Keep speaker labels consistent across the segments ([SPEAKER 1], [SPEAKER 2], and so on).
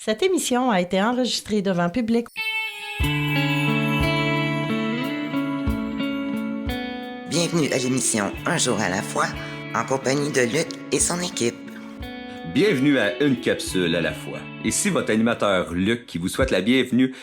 [SPEAKER 1] Cette émission a été enregistrée devant public.
[SPEAKER 2] Bienvenue à l'émission Un jour à la fois, en compagnie de Luc et son équipe.
[SPEAKER 3] Bienvenue à Une capsule à la fois. Ici votre animateur Luc qui vous souhaite la bienvenue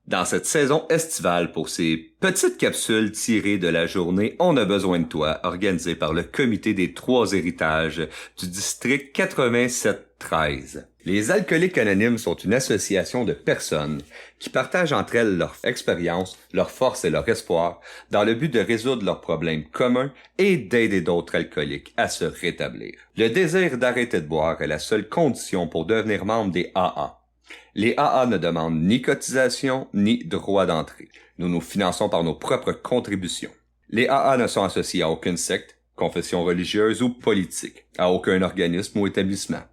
[SPEAKER 3] dans cette saison estivale pour ces petites capsules tirées de la journée On a besoin de toi, organisée par le Comité des Trois Héritages du district 87-13. Les Alcooliques Anonymes sont une association de personnes qui partagent entre elles leur expérience, leur force et leur espoir dans le but de résoudre leurs problèmes communs et d'aider d'autres alcooliques à se rétablir. Le désir d'arrêter de boire est la seule condition pour devenir membre des AA. Les AA ne demandent ni cotisation ni droit d'entrée. Nous nous finançons par nos propres contributions. Les AA ne sont associés à aucune secte, confession religieuse ou politique, à aucun organisme ou établissement.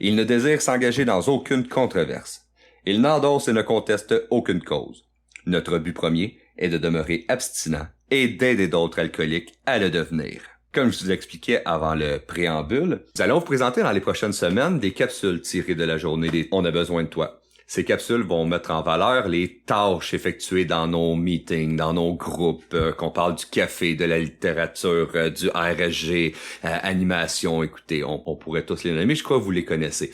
[SPEAKER 3] Ils ne désirent s'engager dans aucune controverse. Ils n'endossent et ne contestent aucune cause. Notre but premier est de demeurer abstinent et d'aider d'autres alcooliques à le devenir. Comme je vous expliquais avant le préambule, nous allons vous présenter dans les prochaines semaines des capsules tirées de la journée des On a besoin de toi. Ces capsules vont mettre en valeur les tâches effectuées dans nos meetings, dans nos groupes, qu'on parle du café, de la littérature, du RSG, animation. Écoutez, on pourrait tous les nommer, je crois que vous les connaissez.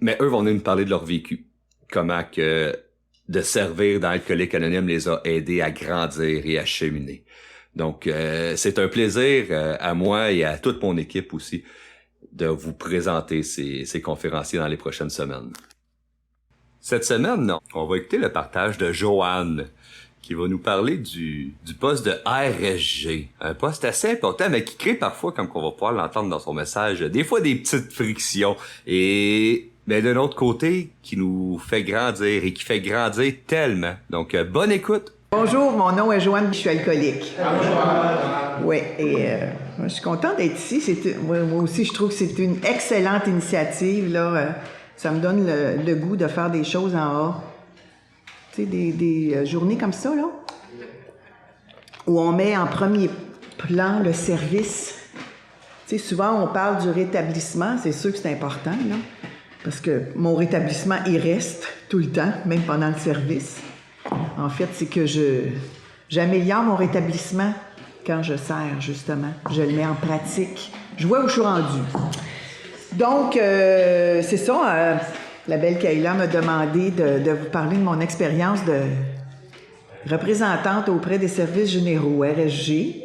[SPEAKER 3] Mais eux vont nous parler de leur vécu. Comment que de servir dans Alcooliques Anonymes les a aidés à grandir et à cheminer. Donc, c'est un plaisir à moi et à toute mon équipe aussi de vous présenter ces conférenciers dans les prochaines semaines. Cette semaine, on va écouter le partage de Joanne qui va nous parler du poste de RSG. Un poste assez important, mais qui crée parfois, comme on va pouvoir l'entendre dans son message, des fois des petites frictions. Et mais d'un autre côté, qui nous fait grandir et qui fait grandir tellement. Donc, bonne écoute!
[SPEAKER 4] Bonjour, mon nom est Joanne, je suis alcoolique. Oui, et je suis contente d'être ici. Moi aussi, je trouve que c'est une excellente initiative. Là, ça me donne le goût de faire des choses en A. Tu sais, des journées comme ça, là, où on met en premier plan le service. Tu sais, souvent, on parle du rétablissement. C'est sûr que c'est important, là, parce que mon rétablissement, il reste tout le temps, même pendant le service. En fait, c'est que j'améliore mon rétablissement quand je sers, justement. Je le mets en pratique. Je vois où je suis rendue. Donc, c'est ça. La belle Kayla m'a demandé de vous parler de mon expérience de représentante auprès des services généraux, RSG.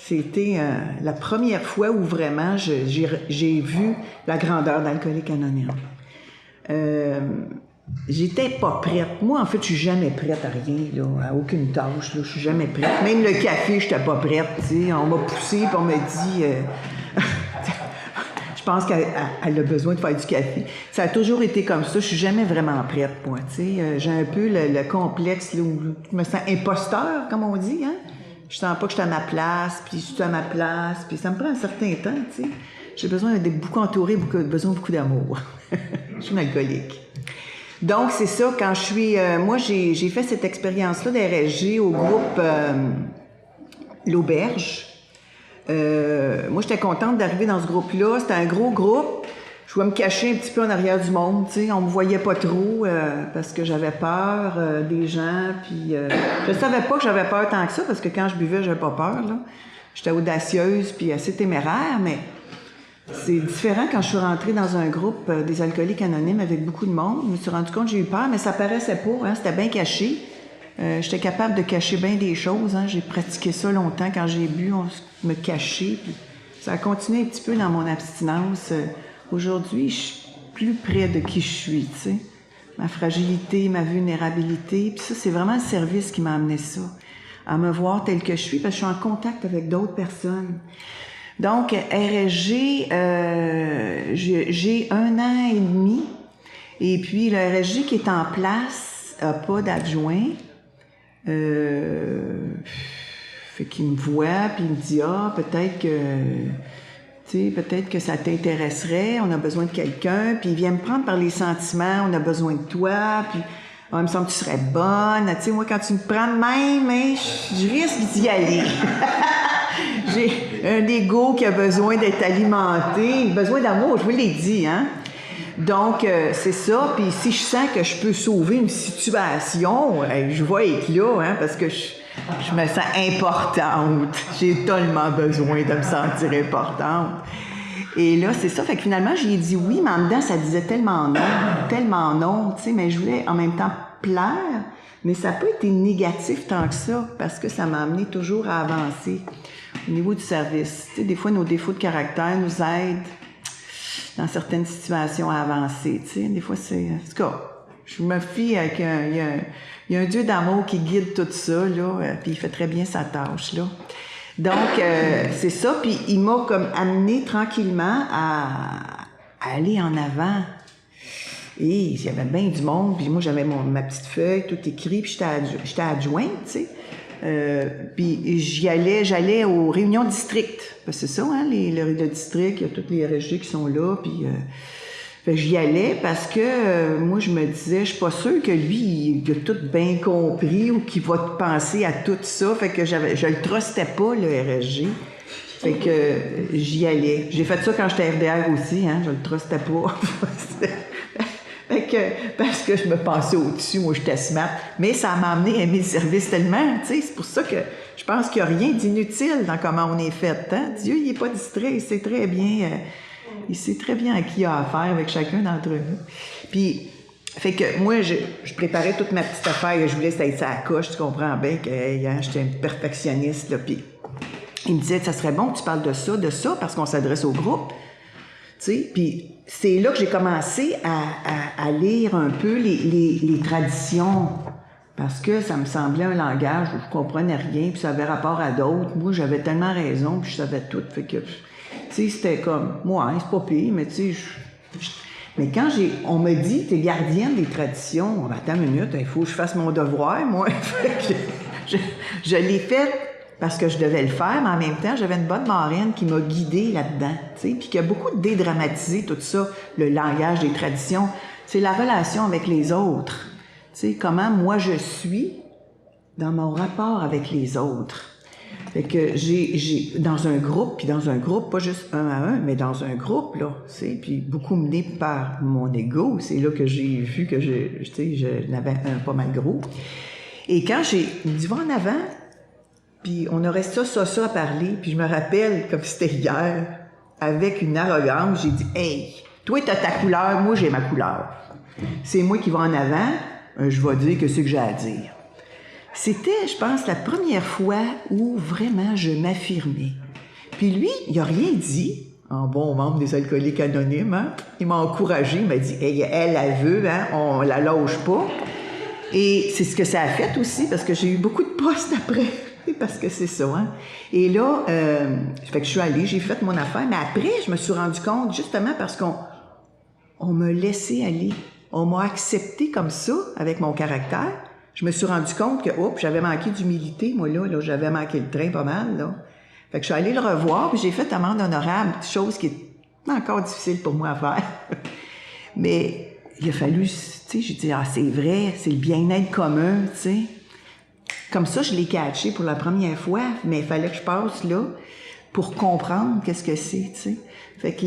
[SPEAKER 4] C'était la première fois où vraiment j'ai vu la grandeur d'Alcooliques Anonymes. J'étais pas prête. Moi, en fait, je suis jamais prête à rien, là, à aucune tâche. Là, je suis jamais prête. Même le café, j'étais pas prête. Tu sais, on m'a poussée et on m'a dit... je pense qu'elle a besoin de faire du café. Ça a toujours été comme ça. Je suis jamais vraiment prête, moi. Tu sais, j'ai un peu le complexe là, où je me sens imposteur, comme on dit. Hein? Je sens pas que je suis à ma place, puis je suis à ma place. Puis ça me prend un certain temps, tu sais. J'ai besoin d'être beaucoup entourée, besoin de beaucoup d'amour. Je suis une alcoolique. Donc, c'est ça, quand je suis... moi, j'ai fait cette expérience-là d'RSG au groupe L'Auberge. Moi, j'étais contente d'arriver dans ce groupe-là. C'était un gros groupe. Je pouvais me cacher un petit peu en arrière du monde, tu sais. On me voyait pas trop parce que j'avais peur des gens. Puis, je savais pas que j'avais peur tant que ça parce que quand je buvais, j'avais pas peur, là. J'étais audacieuse puis assez téméraire, mais... C'est différent quand je suis rentrée dans un groupe des Alcooliques Anonymes avec beaucoup de monde. Je me suis rendu compte que j'ai eu peur, mais ça paraissait pas, hein, c'était bien caché. J'étais capable de cacher bien des choses. Hein. J'ai pratiqué ça longtemps quand j'ai bu, me cacher. Puis ça a continué un petit peu dans mon abstinence. Aujourd'hui, je suis plus près de qui je suis, tu sais. Ma fragilité, ma vulnérabilité. Puis ça, c'est vraiment le service qui m'a amené ça. À me voir telle que je suis, parce que je suis en contact avec d'autres personnes. Donc, RSG, j'ai 1 an et demi. Et puis, le RSG qui est en place n'a pas d'adjoint. Fait qu'il me voit, puis il me dit « Ah, peut-être que ça t'intéresserait, on a besoin de quelqu'un. » Puis il vient me prendre par les sentiments, « On a besoin de toi. » Puis « Ah, il me semble que tu serais bonne. » Tu sais, moi, quand tu me prends de même, hein, je risque d'y aller. J'ai un ego qui a besoin d'être alimenté, besoin d'amour, je vous l'ai dit, hein. Donc, c'est ça. Puis si je sens que je peux sauver une situation, je vais être là, hein, parce que je me sens importante. J'ai tellement besoin de me sentir importante. Et là, c'est ça. Fait que finalement, j'ai dit oui, mais en dedans, ça disait tellement non, tu sais, mais je voulais en même temps plaire, mais ça n'a pas été négatif tant que ça, parce que ça m'a amené toujours à avancer au niveau du service. Tu sais, des fois, nos défauts de caractère nous aident dans certaines situations à avancer, tu sais. Des fois, c'est... En tout cas, je me fie avec il y a un Dieu d'amour qui guide tout ça, là, puis il fait très bien sa tâche, là. Donc, c'est ça. Puis il m'a comme amené tranquillement à aller en avant. Et il y avait bien du monde. Puis moi, j'avais ma petite feuille, tout écrit. Puis j'étais adjointe, tu sais. Puis j'allais aux réunions de district. Parce que c'est ça, hein, le district, il y a toutes les RSG qui sont là. Puis fait que j'y allais parce que moi, je me disais, je suis pas sûre que lui, il a tout bien compris ou qu'il va penser à tout ça. Fait que je le trustais pas, le RSG. Fait que j'y allais. J'ai fait ça quand j'étais RDR aussi, hein, je le trustais pas. Fait que, parce que je me pensais au-dessus, moi, j'étais smart. Mais ça m'a amené à aimer le service tellement, tu sais. C'est pour ça que je pense qu'il n'y a rien d'inutile dans comment on est fait, hein. Dieu, il est pas distrait, il sait très bien... il sait très bien à qui il a affaire avec chacun d'entre nous. Puis, fait que moi, je préparais toute ma petite affaire. Je voulais être ça à la coche, tu comprends bien que j'étais un perfectionniste. Là, puis il me disait, ça serait bon que tu parles de ça, parce qu'on s'adresse au groupe. Tu sais, puis c'est là que j'ai commencé à lire un peu les traditions. Parce que ça me semblait un langage où je comprenais rien, puis ça avait rapport à d'autres. Moi, j'avais tellement raison, puis je savais tout. Fait que... Tu sais, c'était comme, moi, c'est pas pire, mais tu sais, mais quand on me dit, t'es gardienne des traditions, attends une minute, il faut que je fasse mon devoir, moi. je l'ai fait parce que je devais le faire, mais en même temps, j'avais une bonne marraine qui m'a guidée là-dedans, tu sais, puis qui a beaucoup dédramatisé tout ça, le langage des traditions. C'est la relation avec les autres. Tu sais, comment moi je suis dans mon rapport avec les autres. Fait que j'ai dans un groupe, pas juste un à un, mais dans un groupe, là, tu sais, puis beaucoup mené par mon ego, c'est là que j'ai vu que je l'avais un pas mal gros. Et quand il me dit, va en avant, puis on aurait ça à parler, puis je me rappelle, comme c'était hier, avec une arrogance, j'ai dit, hey, toi t'as ta couleur, moi j'ai ma couleur. C'est moi qui vais en avant, je vais dire que c'est que j'ai à dire. C'était, je pense, la première fois où vraiment je m'affirmais. Puis lui, il a rien dit, en bon membre des Alcooliques Anonymes, hein? Il m'a encouragé, il m'a dit, hey, elle veut, hein? On la lâche pas. Et c'est ce que ça a fait aussi, parce que j'ai eu beaucoup de postes après, parce que c'est ça, hein? Et là, fait que je suis allée, j'ai fait mon affaire, mais après, je me suis rendu compte, justement parce qu'on me laissait aller. On m'a accepté comme ça, avec mon caractère. Je me suis rendu compte que, j'avais manqué d'humilité, moi, là, j'avais manqué le train pas mal, là. Fait que je suis allée le revoir, puis j'ai fait amende honorable, chose qui est encore difficile pour moi à faire. Mais il a fallu, tu sais, j'ai dit, c'est vrai, c'est le bien-être commun, tu sais. Comme ça, je l'ai catché pour la première fois, mais il fallait que je passe là pour comprendre qu'est-ce que c'est, tu sais. Fait que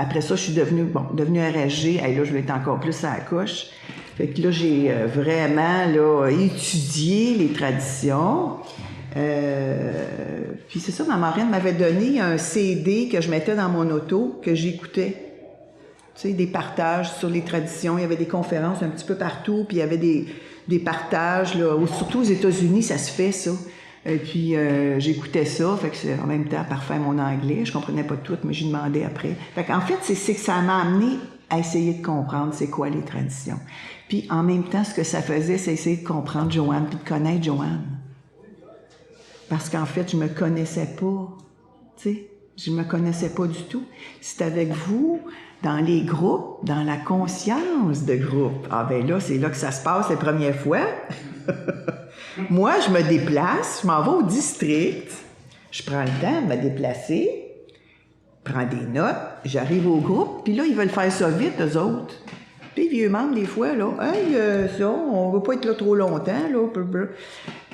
[SPEAKER 4] après ça, je suis devenue RSG, et là, je voulais être encore plus à la coche. Fait que là, j'ai vraiment là, étudié les traditions. Puis c'est ça, ma marraine m'avait donné un CD que je mettais dans mon auto, que j'écoutais. Tu sais, des partages sur les traditions. Il y avait des conférences un petit peu partout, puis il y avait des partages, là. Surtout aux États-Unis, ça se fait, ça. Et puis j'écoutais ça, fait que c'est en même temps parfaire mon anglais. Je comprenais pas tout, mais j'y demandais après. Fait qu'en fait, c'est que ça m'a amené à essayer de comprendre c'est quoi les traditions. Puis en même temps, ce que ça faisait, c'est essayer de comprendre Joanne, puis de connaître Joanne. Parce qu'en fait, je me connaissais pas, tu sais, je me connaissais pas du tout. C'est avec vous, dans les groupes, dans la conscience de groupe. Ah ben là, c'est là que ça se passe les premières fois. Moi, je me déplace, je m'en vais au district, je prends le temps de me déplacer, prends des notes, j'arrive au groupe, puis là, ils veulent faire ça vite, eux autres. Puis les vieux membres, des fois, là, « Hey, ça, on va pas être là trop longtemps, là. »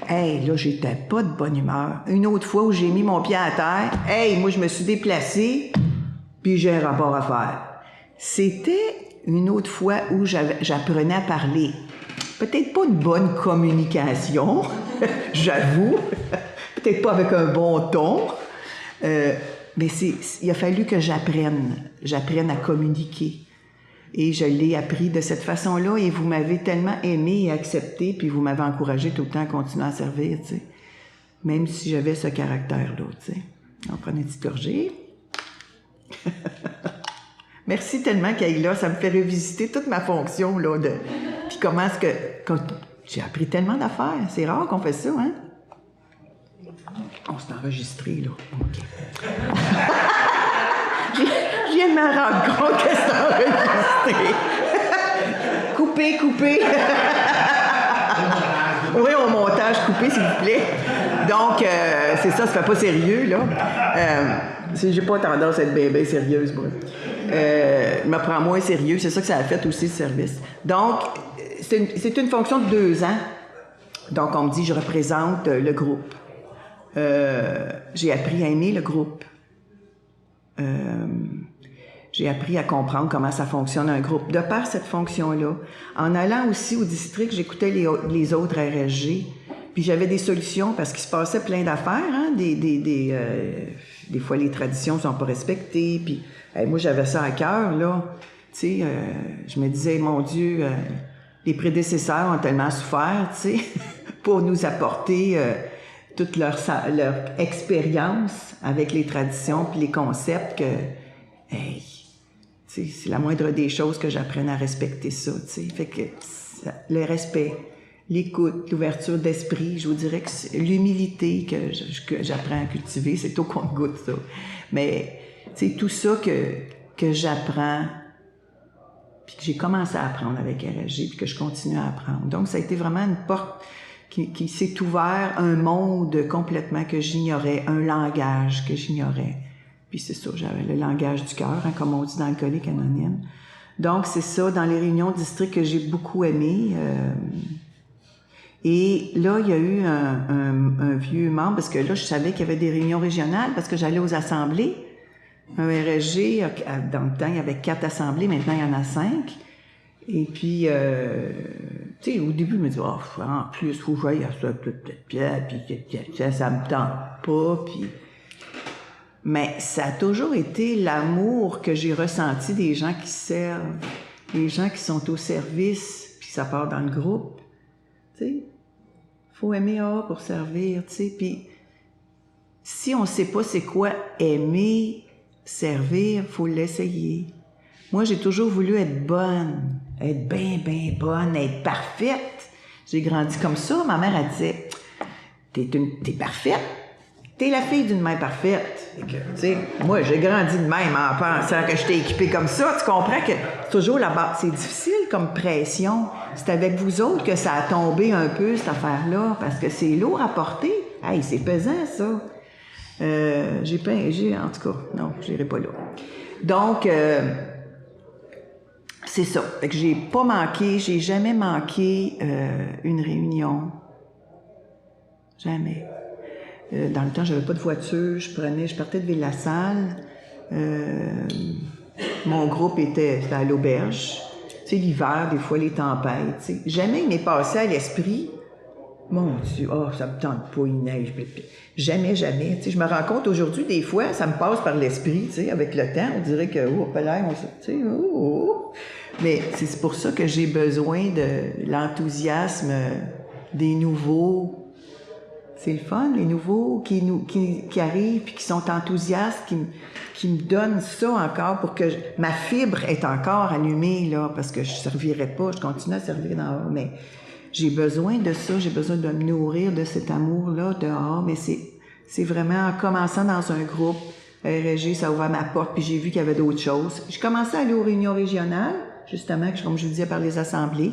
[SPEAKER 4] Hey, là, j'étais pas de bonne humeur. Une autre fois où j'ai mis mon pied à terre, hey, moi, je me suis déplacée, puis j'ai un rapport à faire. C'était une autre fois où j'apprenais à parler. Peut-être pas une bonne communication, j'avoue. Peut-être pas avec un bon ton. Mais il a fallu que j'apprenne à communiquer. Et je l'ai appris de cette façon-là, et vous m'avez tellement aimé et accepté, puis vous m'avez encouragé tout le temps à continuer à servir, tu sais. Même si j'avais ce caractère-là, tu sais. On prenait une petite gorgée. Merci tellement, Kayla, ça me fait revisiter toute ma fonction, là, puis comment est-ce que... J'ai appris tellement d'affaires, c'est rare qu'on fait ça, hein? On s'est enregistré, là. OK. Je viens de me rendre compte que c'est enregistré. Coupez. Oui, au montage, coupez, s'il vous plaît. Donc, c'est ça fait pas sérieux, là. J'ai pas tendance à être bien sérieuse, moi. Je me prends moins sérieux, c'est ça que ça a fait aussi, le service. Donc, c'est une fonction de 2 ans. Donc, on me dit, je représente le groupe. J'ai appris à aimer le groupe. J'ai appris à comprendre comment ça fonctionne un groupe. De par cette fonction-là, en allant aussi au district, j'écoutais les autres RSG, puis j'avais des solutions parce qu'il se passait plein d'affaires. Hein? Des fois, les traditions sont pas respectées, puis moi, j'avais ça à cœur, là. Tu sais, je me disais, mon Dieu, les prédécesseurs ont tellement souffert, tu sais, pour nous apporter toute leur expérience avec les traditions puis les concepts que, hey, tu sais, c'est la moindre des choses que j'apprenne à respecter ça, tu sais. Fait que le respect, l'écoute, l'ouverture d'esprit, je vous dirais que c'est l'humilité que j'apprends à cultiver, c'est au compte-goutte, ça. Mais, tu sais, tout ça que j'apprends, puis que j'ai commencé à apprendre avec RSG, puis que je continue à apprendre. Donc, ça a été vraiment une porte qui s'est ouvert, un monde complètement que j'ignorais, un langage que j'ignorais. Puis c'est ça, j'avais le langage du cœur, hein, comme on dit dans Alcoolique Anonyme. Donc, c'est ça, dans les réunions de district que j'ai beaucoup aimé. Et là, il y a eu un vieux membre, parce que là, je savais qu'il y avait des réunions régionales, parce que j'allais aux assemblées. Un RSG, dans le temps, il y avait 4 assemblées, maintenant, il y en a 5. Et puis, tu sais, au début, je me disais, en plus, il faut que j'aille à ça, puis ça me tente pas, puis... Mais ça a toujours été l'amour que j'ai ressenti des gens qui servent, des gens qui sont au service, puis ça part dans le groupe, tu sais. Faut aimer pour servir, tu sais, puis si on sait pas c'est quoi aimer, servir, faut l'essayer. Moi, j'ai toujours voulu être bonne, être bien bonne, être parfaite. J'ai grandi comme ça. Ma mère, elle disait, t'es parfaite. T'es la fille d'une mère parfaite. Et que, tu sais, moi, j'ai grandi de même en pensant que j'étais équipée comme ça. Tu comprends que c'est toujours la base. C'est difficile comme pression. C'est avec vous autres que ça a tombé un peu, cette affaire-là, parce que c'est lourd à porter. Hey, c'est pesant, ça. En tout cas, non, j'irai pas là. Donc, c'est ça. Fait que j'ai jamais manqué une réunion. Jamais. Dans le temps, j'avais pas de voiture, je partais de Ville-la-Salle. Mon groupe c'était à l'auberge. Tu sais, l'hiver, des fois, les tempêtes, tu sais. Jamais il m'est passé à l'esprit, mon Dieu, ça me tente pas, il neige. Jamais. Tu sais, je me rends compte aujourd'hui, des fois, ça me passe par l'esprit, tu sais, avec le temps, on dirait que, tu sais, Mais c'est pour ça que j'ai besoin de l'enthousiasme des nouveaux. C'est le fun, les nouveaux qui arrivent puis qui sont enthousiastes, qui me donnent ça encore pour que ma fibre est encore allumée, là, parce que je servirais pas, je continue à servir dehors, mais j'ai besoin de ça, j'ai besoin de me nourrir de cet amour-là dehors, mais c'est vraiment en commençant dans un groupe, RSG, ça a ouvert ma porte, puis j'ai vu qu'il y avait d'autres choses. J'ai commencé à aller aux réunions régionales, justement, comme je vous disais, par les assemblées.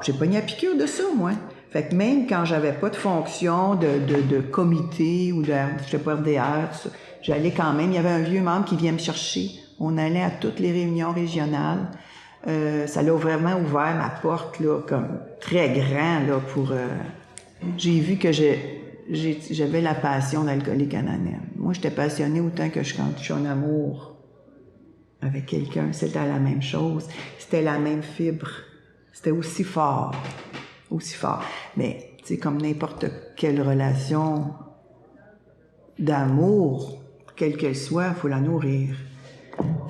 [SPEAKER 4] J'ai pogné la piqûre de ça, moi. Fait que même quand j'avais pas de fonction de comité ou je sais pas, RDR, tout ça, j'allais quand même. Il y avait un vieux membre qui vient me chercher. On allait à toutes les réunions régionales. Ça l'a vraiment ouvert ma porte, là, comme très grand, là, pour... j'ai vu que j'avais la passion d'Alcoolique Anonyme. Moi, j'étais passionnée autant que quand je suis en amour avec quelqu'un, c'était la même chose. C'était la même fibre. C'était aussi fort. Aussi fort. Mais, tu sais, comme n'importe quelle relation d'amour, quelle qu'elle soit, il faut la nourrir.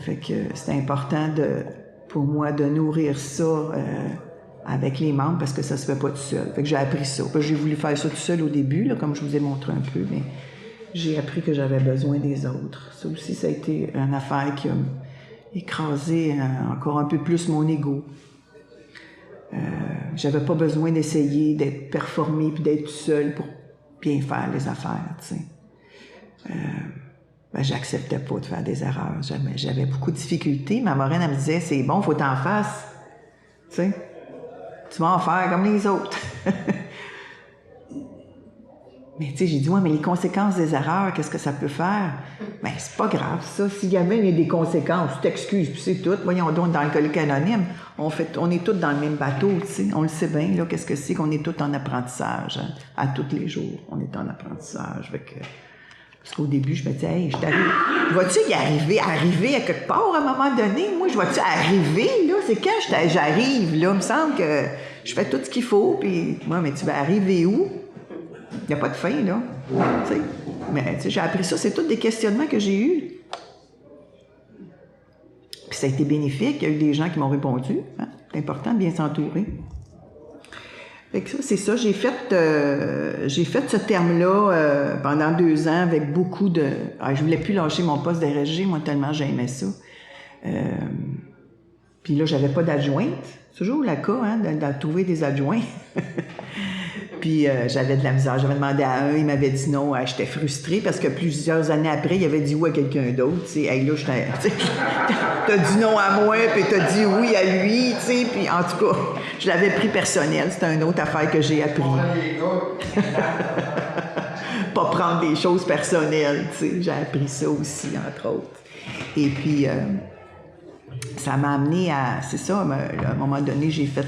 [SPEAKER 4] Fait que c'est important pour moi de nourrir ça avec les membres parce que ça se fait pas tout seul. Fait que j'ai appris ça. J'ai voulu faire ça tout seul au début, là, comme je vous ai montré un peu, mais j'ai appris que j'avais besoin des autres. Ça aussi, ça a été une affaire qui a écrasé encore un peu plus mon ego. J'avais pas besoin d'essayer d'être performé puis d'être tout seul pour bien faire les affaires, tu sais. J'acceptais pas de faire des erreurs. J'avais beaucoup de difficultés. Ma marraine, elle me disait, c'est bon, faut t'en fasses. Tu sais, tu vas en faire comme les autres. Mais tu sais, j'ai dit, ouais, mais les conséquences des erreurs, qu'est-ce que ça peut faire? Ben, c'est pas grave, ça. S'il y a même des conséquences, tu t'excuses, puis c'est tout. Voyons donc, dans l'alcoolique anonyme, on est tous dans le même bateau, tu sais. On le sait bien, là, qu'est-ce que c'est qu'on est tous en apprentissage, hein? À tous les jours, on est en apprentissage. Parce qu'au début, je me disais, hey, vas-tu y arriver à quelque part à un moment donné? Moi, je vais-tu arriver, là? C'est quand j'arrive, là? Il me semble que je fais tout ce qu'il faut, puis moi, mais tu vas arriver où? Il n'y a pas de fin, là. Tu sais. Mais, tu sais, j'ai appris ça. C'est tous des questionnements que j'ai eus. Puis ça a été bénéfique. Il y a eu des gens qui m'ont répondu. Hein? C'est important de bien s'entourer. Fait que ça, c'est ça. J'ai fait ce terme-là pendant 2 ans avec beaucoup de... je voulais plus lâcher mon poste d'RSG, moi, tellement j'aimais ça. Puis là, j'avais pas d'adjointe. C'est toujours le cas, hein, de trouver des adjoints. Puis j'avais de la misère. J'avais demandé à un, il m'avait dit non. J'étais frustrée parce que plusieurs années après, il avait dit oui à quelqu'un d'autre. Tu sais, hey, là, t'as dit non à moi, puis t'as dit oui à lui. Tu sais, puis en tout cas, je l'avais pris personnel. C'était une autre affaire que j'ai appris. Pas prendre des choses personnelles. Tu sais, j'ai appris ça aussi, entre autres. Et puis, ça m'a amené à... C'est ça, à un moment donné, j'ai fait...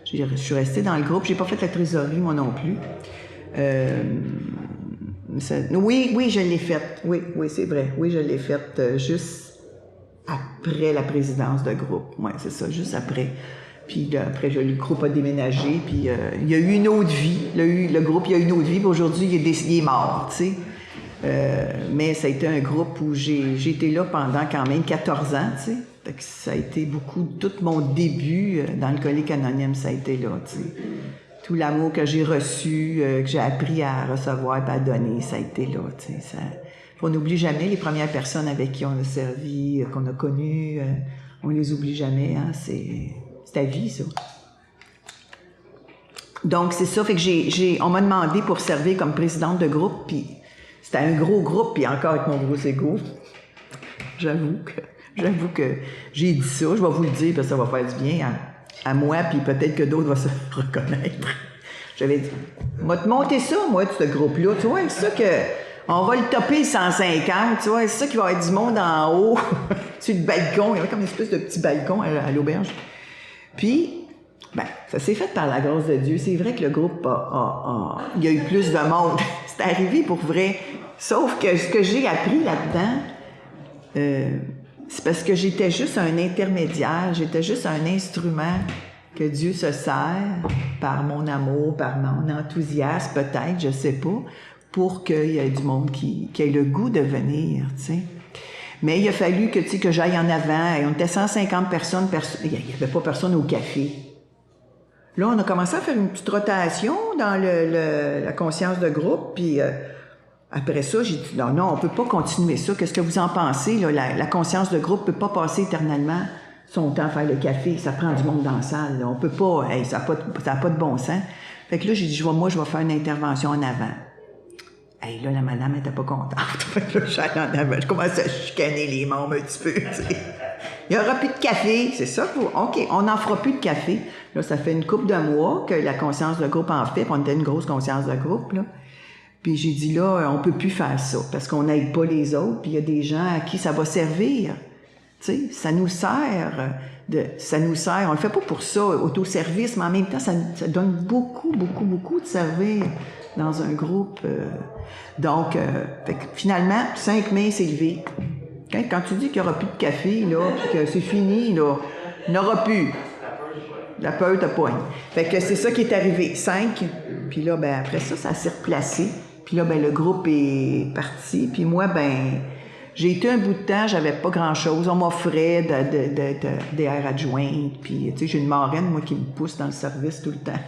[SPEAKER 4] je suis restée dans le groupe. J'ai pas fait la trésorerie, moi non plus. Oui, je l'ai faite. Oui, c'est vrai. Oui, je l'ai faite juste après la présidence de groupe. Oui, c'est ça, juste après. Puis après, le groupe a déménagé, puis il y a eu une autre vie. Le groupe, il y a eu une autre vie, puis aujourd'hui, il est mort, tu sais. Mais ça a été un groupe où j'ai été là pendant quand même 14 ans, tu sais. Fait que ça a été beaucoup, tout mon début dans l'alcoolique anonyme, ça a été là, tu sais. Tout l'amour que j'ai reçu, que j'ai appris à recevoir et à donner, ça a été là, tu sais. On n'oublie jamais les premières personnes avec qui on a servi, qu'on a connues, on les oublie jamais, hein, c'est ta vie, ça. Donc, c'est ça, fait que on m'a demandé pour servir comme présidente de groupe, puis c'était un gros groupe, puis encore avec mon gros égo, j'avoue que j'ai dit ça, je vais vous le dire, parce que ça va faire du bien à moi, puis peut-être que d'autres vont se reconnaître. J'avais dit, moi, te monter ça, moi, de ce groupe-là, tu vois, c'est ça que, on va le topper 150, tu vois, c'est ça qu'il va y avoir du monde en haut, sur le balcon, il y avait comme une espèce de petit balcon à l'auberge. Puis, ça s'est fait par la grâce de Dieu. C'est vrai que le groupe il y a eu plus de monde. C'est arrivé pour vrai. Sauf que ce que j'ai appris là-dedans, c'est parce que j'étais juste un intermédiaire, j'étais juste un instrument que Dieu se sert par mon amour, par mon enthousiasme, peut-être, je sais pas, pour qu'il y ait du monde qui ait le goût de venir, tu sais. Mais il a fallu que j'aille en avant. Et on était 150 personnes. Il n'y avait pas personne au café. Là, on a commencé à faire une petite rotation dans la conscience de groupe. Puis après ça, j'ai dit, non, on ne peut pas continuer ça. Qu'est-ce que vous en pensez? Là? La conscience de groupe ne peut pas passer éternellement son temps à faire le café. Ça prend du monde dans la salle. Là. On peut pas... ça n'a pas de bon sens. Fait que là, j'ai dit, je vais faire une intervention en avant. Hey, là, la madame n'était pas contente. Fait que là, j'allais en avant. Je commençais à chicaner les membres un petit peu, tu sais. Il n'y aura plus de café, c'est ça? OK, on n'en fera plus de café. Là, ça fait une couple de mois que la conscience de groupe en fait, puis on était une grosse conscience de groupe, là. Puis j'ai dit, là, on peut plus faire ça, parce qu'on n'aide pas les autres, puis il y a des gens à qui ça va servir. Tu sais, ça nous sert, on le fait pas pour ça, autoservice, mais en même temps, ça donne beaucoup, beaucoup, beaucoup de servir dans un groupe. Donc, fait que finalement, 5 mains s'est levé. Quand tu dis qu'il n'y aura plus de café, là, puis que c'est fini, là, il n'y en aura plus. La peur te poigne. Fait que c'est ça qui est arrivé. 5. Puis là, ben après ça, ça s'est replacé. Puis là, ben le groupe est parti. Puis moi, ben j'ai été un bout de temps, j'avais pas grand-chose. On m'offrait d'être DR adjointe. Puis, tu sais, j'ai une marraine, moi, qui me pousse dans le service tout le temps.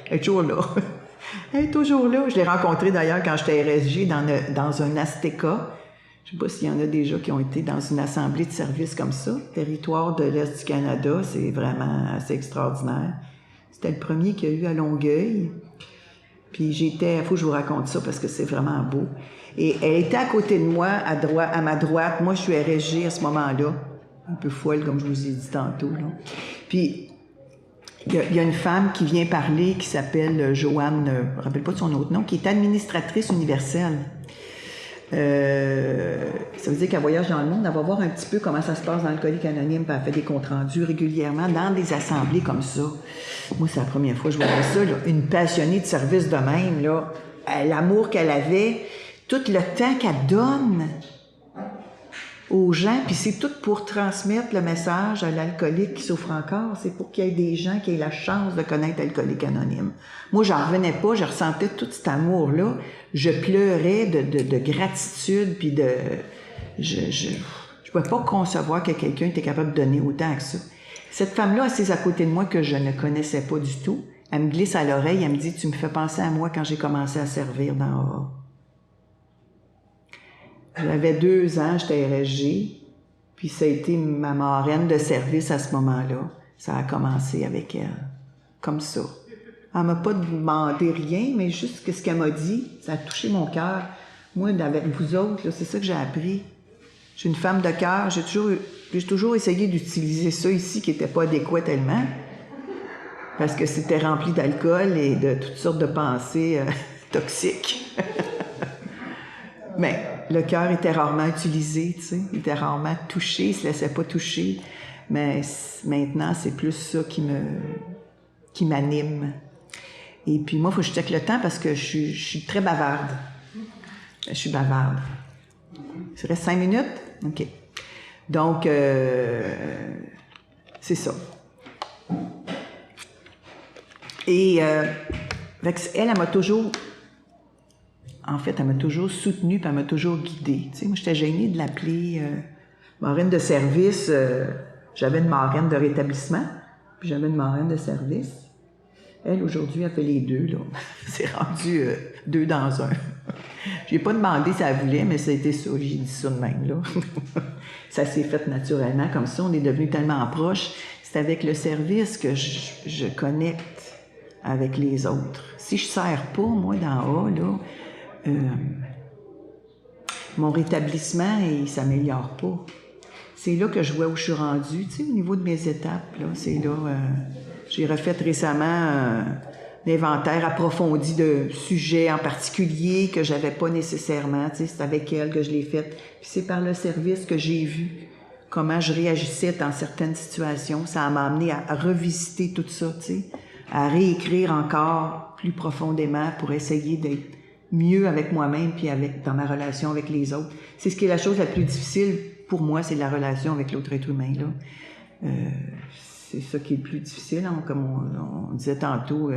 [SPEAKER 4] Elle est toujours là. Elle est toujours là. Je l'ai rencontrée, d'ailleurs, quand j'étais RSG dans un Azteca. Je sais pas s'il y en a déjà qui ont été dans une assemblée de services comme ça. Territoire de l'Est du Canada, c'est vraiment assez extraordinaire. C'était le premier qu'il y a eu à Longueuil. Puis j'étais, faut que je vous raconte ça parce que c'est vraiment beau. Et elle était à côté de moi, à ma droite. Moi, je suis RSG à ce moment-là. Un peu folle, comme je vous ai dit tantôt, là. Puis, il y a une femme qui vient parler qui s'appelle Joanne, je me rappelle pas de son autre nom, qui est administratrice universelle. Ça veut dire qu'elle voyage dans le monde, elle va voir un petit peu comment ça se passe dans l'Alcoolique Anonyme, puis elle fait des comptes rendus régulièrement dans des assemblées comme ça. Moi, c'est la première fois que je voyais ça, là. Une passionnée de service de même, là. L'amour qu'elle avait, tout le temps qu'elle donne aux gens, puis c'est tout pour transmettre le message à l'alcoolique qui souffre encore, c'est pour qu'il y ait des gens qui aient la chance de connaître l'Alcoolique Anonyme. Moi, j'en revenais pas, je ressentais tout cet amour-là, je pleurais de gratitude, puis je pouvais pas concevoir que quelqu'un était capable de donner autant que ça. Cette femme-là, assise à côté de moi, que je ne connaissais pas du tout, elle me glisse à l'oreille, elle me dit « Tu me fais penser à moi quand j'ai commencé à servir dans AA. » J'avais 2 ans, j'étais RSG, puis ça a été ma marraine de service à ce moment-là. Ça a commencé avec elle, comme ça. Elle m'a pas demandé rien, mais juste ce qu'elle m'a dit, ça a touché mon cœur. Moi, avec vous autres, là, c'est ça que j'ai appris. Je suis une femme de cœur, j'ai toujours essayé d'utiliser ça ici qui n'était pas adéquat tellement, parce que c'était rempli d'alcool et de toutes sortes de pensées toxiques. Mais le cœur était rarement utilisé, tu sais. Il était rarement touché, il se laissait pas toucher. Mais maintenant, c'est plus ça qui m'anime. Et puis moi, il faut que je check le temps parce que je suis très bavarde. Je suis bavarde. Il reste 5 minutes? OK. Donc, c'est ça. Et elle m'a toujours... En fait, elle m'a toujours soutenue, puis elle m'a toujours guidée. Tu sais, moi, j'étais gênée de l'appeler marraine de service. J'avais une marraine de rétablissement, puis j'avais une marraine de service. Elle, aujourd'hui, elle fait les 2, là. C'est rendu 2 dans 1. J'ai pas demandé si elle voulait, mais ça a été ça. J'ai dit ça de même, là. Ça s'est fait naturellement, comme ça. On est devenus tellement proches. C'est avec le service que je connecte avec les autres. Si je sers pas, moi, d'en haut, là, mon rétablissement, il s'améliore pas. C'est là que je vois où je suis rendue, tu sais, au niveau de mes étapes, là. C'est là, j'ai refait récemment un inventaire approfondi de sujets en particulier que j'avais pas nécessairement, tu sais, c'est avec elle que je l'ai fait. Puis c'est par le service que j'ai vu comment je réagissais dans certaines situations. Ça m'a amené à revisiter tout ça, tu sais, à réécrire encore plus profondément pour essayer d'être mieux avec moi-même puis dans ma relation avec les autres. C'est ce qui est la chose la plus difficile pour moi, c'est la relation avec l'autre être humain, là. C'est ça qui est le plus difficile, hein, comme on disait tantôt,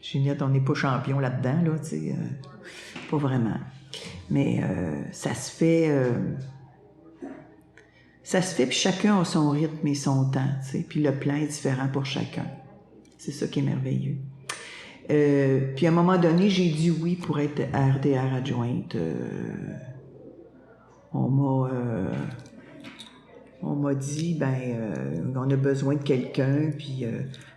[SPEAKER 4] Ginette, on n'est pas champion là-dedans, là, tu sais, pas vraiment. Mais ça se fait, puis chacun a son rythme et son temps, tu sais, puis le plan est différent pour chacun. C'est ça qui est merveilleux. Puis à un moment donné, j'ai dit oui pour être RDR adjointe. On m'a dit, on a besoin de quelqu'un, puis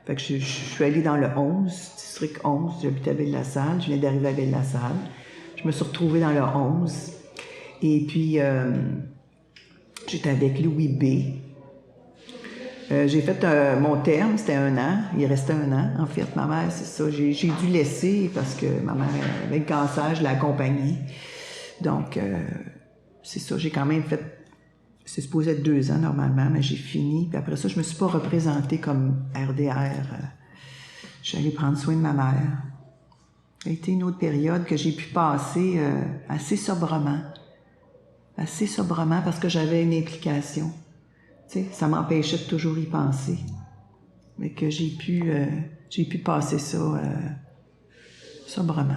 [SPEAKER 4] fait que je suis allée dans le 11, district 11, j'habitais à Ville-la-Salle, je viens d'arriver à Ville-la-Salle. Je me suis retrouvée dans le 11, et puis j'étais avec Louis B. J'ai fait mon terme, c'était 1 an. Il restait 1 an, en fait. Ma mère, c'est ça. J'ai dû laisser parce que ma mère avait le cancer, je l'ai accompagnée. Donc, c'est ça. J'ai quand même fait... C'est supposé être 2 ans, normalement, mais j'ai fini. Puis après ça, je me suis pas représentée comme RDR. Je suis allée prendre soin de ma mère. Ça a été une autre période que j'ai pu passer assez sobrement. assez sobrement parce que j'avais une implication. Tu sais, ça m'empêchait de toujours y penser. Mais que j'ai pu passer ça sobrement.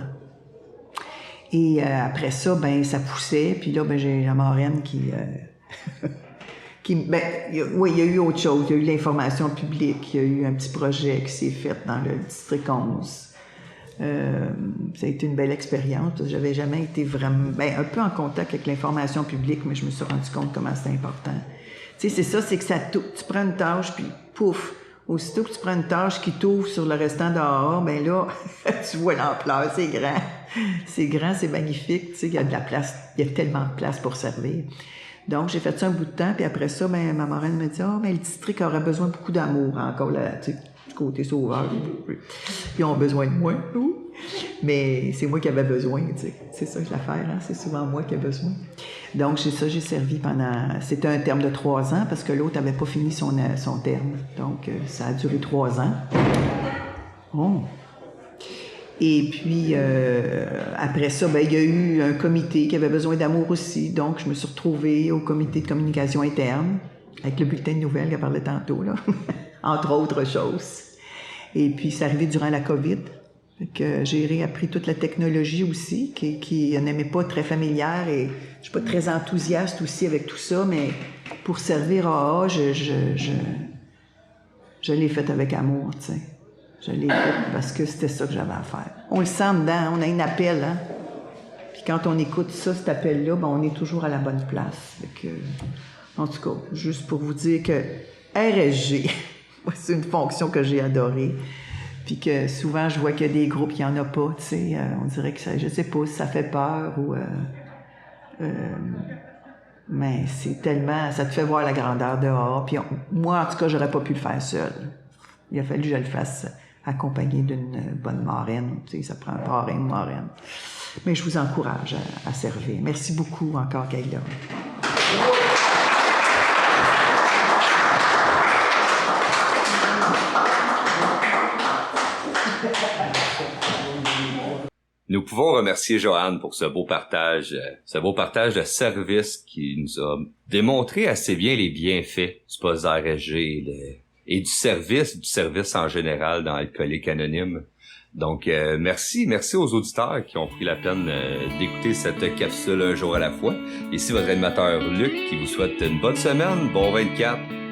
[SPEAKER 4] Et après ça, ben ça poussait, puis là, ben j'ai la marraine qui il y a eu autre chose. Il y a eu l'information publique, il y a eu un petit projet qui s'est fait dans le district 11. Ça a été une belle expérience. J'avais jamais été vraiment, un peu en contact avec l'information publique, mais je me suis rendu compte comment c'est important. Tu sais, c'est ça, c'est que tu prends une tâche, puis pouf, aussitôt que tu prends une tâche qui t'ouvre sur le restant dehors, ben là, tu vois l'ampleur, c'est grand. C'est grand, c'est magnifique, tu sais, il y a de la place, il y a tellement de place pour servir. Donc, j'ai fait ça un bout de temps, puis après ça, ben ma marraine me dit « le district aurait besoin de beaucoup d'amour encore, là, tu sais, du côté sauveur. Ils ont besoin de moi. Mais c'est moi qui avais besoin, tu sais. C'est ça l'affaire, hein? C'est souvent moi qui ai besoin. Donc, j'ai servi pendant... C'était un terme de 3 ans, parce que l'autre n'avait pas fini son terme. Donc, ça a duré 3 ans. Oh! Et puis, après ça, ben, il y a eu un comité qui avait besoin d'amour aussi. Donc, je me suis retrouvée au comité de communication interne, avec le bulletin de nouvelles qu'elle parlait tantôt, là, entre autres choses. Et puis, c'est arrivé durant la COVID. Que j'ai réappris toute la technologie aussi, qui n'aimait pas très familière, et je suis pas très enthousiaste aussi avec tout ça, mais pour servir AA, je l'ai fait avec amour, tu sais. Je l'ai fait parce que c'était ça que j'avais à faire. On le sent dedans, on a un appel, hein. Puis quand on écoute ça, cet appel-là, ben on est toujours à la bonne place. Fait que, en tout cas, juste pour vous dire que RSG, c'est une fonction que j'ai adorée. Puis que souvent, je vois qu'il y a des groupes, il n'y en a pas, tu sais. On dirait que ça, je sais pas si ça fait peur ou... mais c'est tellement... Ça te fait voir la grandeur dehors. Puis moi, en tout cas, j'aurais pas pu le faire seul. Il a fallu que je le fasse accompagné d'une bonne marraine. Tu sais, ça prend un parrain, une marraine. Mais je vous encourage à servir. Merci beaucoup encore, Kayla.
[SPEAKER 3] Nous pouvons remercier Joanne pour ce beau partage de service qui nous a démontré assez bien les bienfaits du poste d'RSG et du service en général dans Alcooliques Anonymes. Donc, merci aux auditeurs qui ont pris la peine d'écouter cette capsule un jour à la fois. Ici votre animateur Luc qui vous souhaite une bonne semaine, bon 24.